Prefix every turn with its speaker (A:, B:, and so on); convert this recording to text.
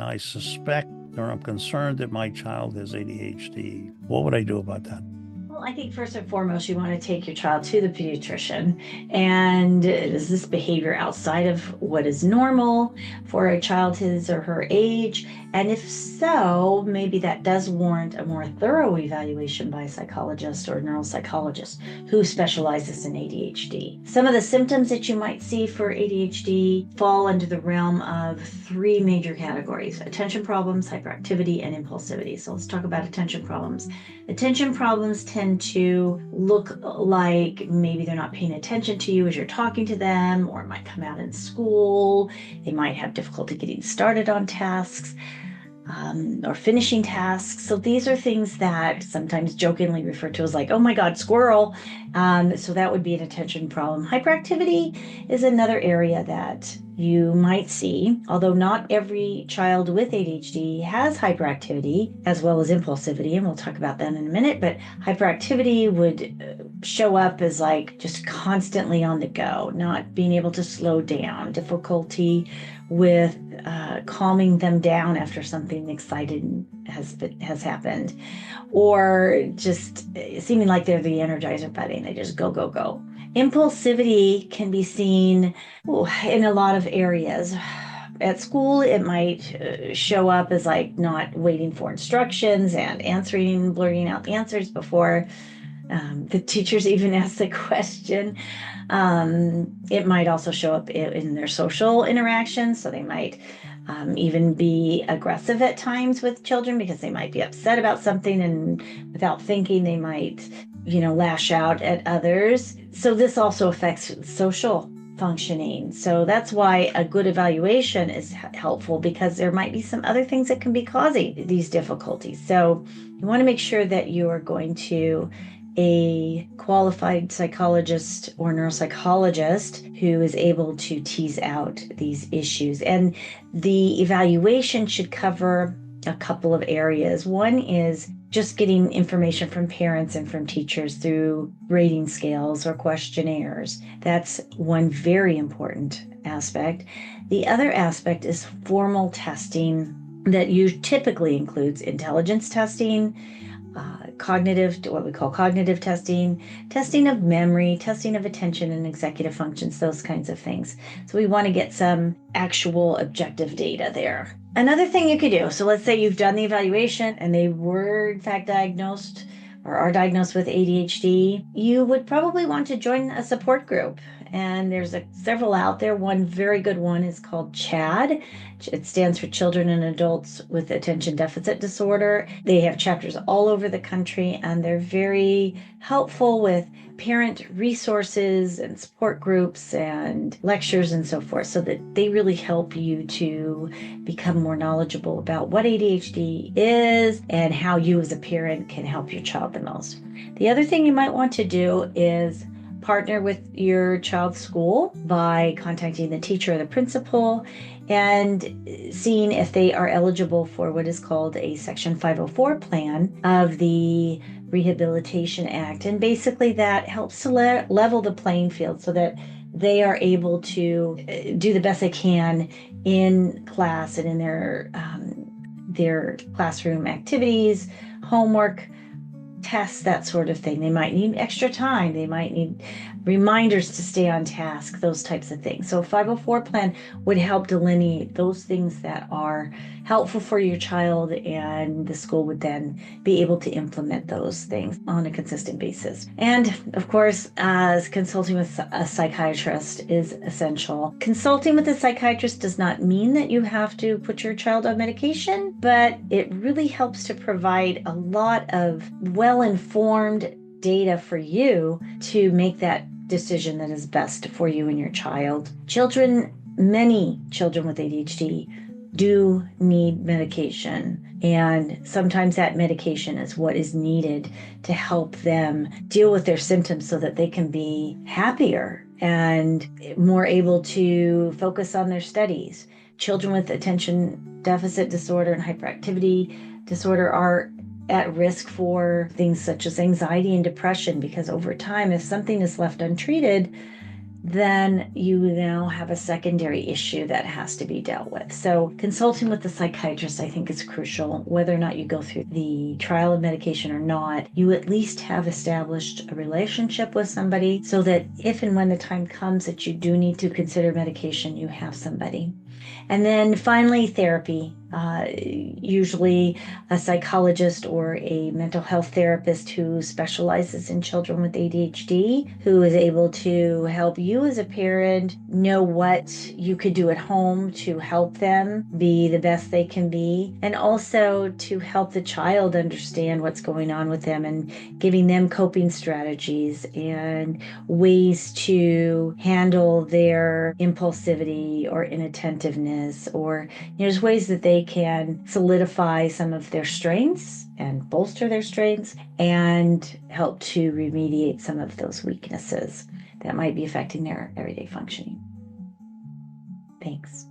A: I suspect or I'm concerned that my child has ADHD. What would I do about that?
B: Well, I think first and foremost, you want to take your child to the pediatrician. And is this behavior outside of what is normal for a child his or her age? And if so, maybe that does warrant a more thorough evaluation by a psychologist or neuropsychologist who specializes in ADHD. Some of the symptoms that you might see for ADHD fall under the realm of three major categories: attention problems, hyperactivity, and impulsivity. So let's talk about attention problems. Attention problems tend to look like maybe they're not paying attention to you as you're talking to them, or it might come out in school. They might have difficulty getting started on tasks, or finishing tasks. So these are things that sometimes jokingly referred to as like, oh my God, squirrel. So that would be an attention problem. Hyperactivity is another area that you might see, although not every child with ADHD has hyperactivity as well as impulsivity, and we'll talk about that in a minute. But hyperactivity would show up as like just constantly on the go, not being able to slow down, difficulty with calming them down after something exciting has happened, or just seeming like they're the Energizer Bunny. They just go, go, go. Impulsivity can be seen in a lot of areas. At school, it might show up as like not waiting for instructions and answering, blurting out the answers before the teachers even ask the question. It might also show up in their social interactions. So they might even be aggressive at times with children because they might be upset about something, and without thinking, they might, lash out at others. So this also affects social functioning. So that's why a good evaluation is helpful, because there might be some other things that can be causing these difficulties. So you want to make sure that you are going to a qualified psychologist or neuropsychologist who is able to tease out these issues. And the evaluation should cover a couple of areas. One is just getting information from parents and from teachers through rating scales or questionnaires. That's one very important aspect. The other aspect is formal testing that typically includes intelligence testing, what we call cognitive testing, testing of memory, testing of attention and executive functions, those kinds of things. So we want to get some actual objective data there. Another thing you could do, so let's say you've done the evaluation and they were in fact diagnosed or are diagnosed with ADHD, you would probably want to join a support group. And there's several out there. One very good one is called CHAD. It stands for Children and Adults with Attention Deficit Disorder. They have chapters all over the country, and they're very helpful with parent resources and support groups and lectures and so forth, so that they really help you to become more knowledgeable about what ADHD is and how you as a parent can help your child the most. The other thing you might want to do is partner with your child's school by contacting the teacher or the principal and seeing if they are eligible for what is called a Section 504 plan of the Rehabilitation Act. And basically that helps to level the playing field so that they are able to do the best they can in class and in their classroom activities, homework, tests, that sort of thing. They might need extra time. They might need reminders to stay on task, those types of things. So a 504 plan would help delineate those things that are helpful for your child, and the school would then be able to implement those things on a consistent basis. And of course, consulting with a psychiatrist is essential. Consulting with a psychiatrist does not mean that you have to put your child on medication, but it really helps to provide a lot of well-informed data for you to make that decision that is best for you and your child. Many children with ADHD do need medication, and sometimes that medication is what is needed to help them deal with their symptoms so that they can be happier and more able to focus on their studies. Children with attention deficit disorder and hyperactivity disorder are at risk for things such as anxiety and depression, because over time, if something is left untreated, then you now have a secondary issue that has to be dealt with. So consulting with the psychiatrist, I think, is crucial. Whether or not you go through the trial of medication or not, you at least have established a relationship with somebody so that if and when the time comes that you do need to consider medication, you have somebody. And then finally, therapy. Usually a psychologist or a mental health therapist who specializes in children with ADHD, who is able to help you as a parent know what you could do at home to help them be the best they can be, and also to help the child understand what's going on with them and giving them coping strategies and ways to handle their impulsivity or inattentiveness, or there's ways that they can solidify some of their strengths and bolster their strengths and help to remediate some of those weaknesses that might be affecting their everyday functioning. Thanks.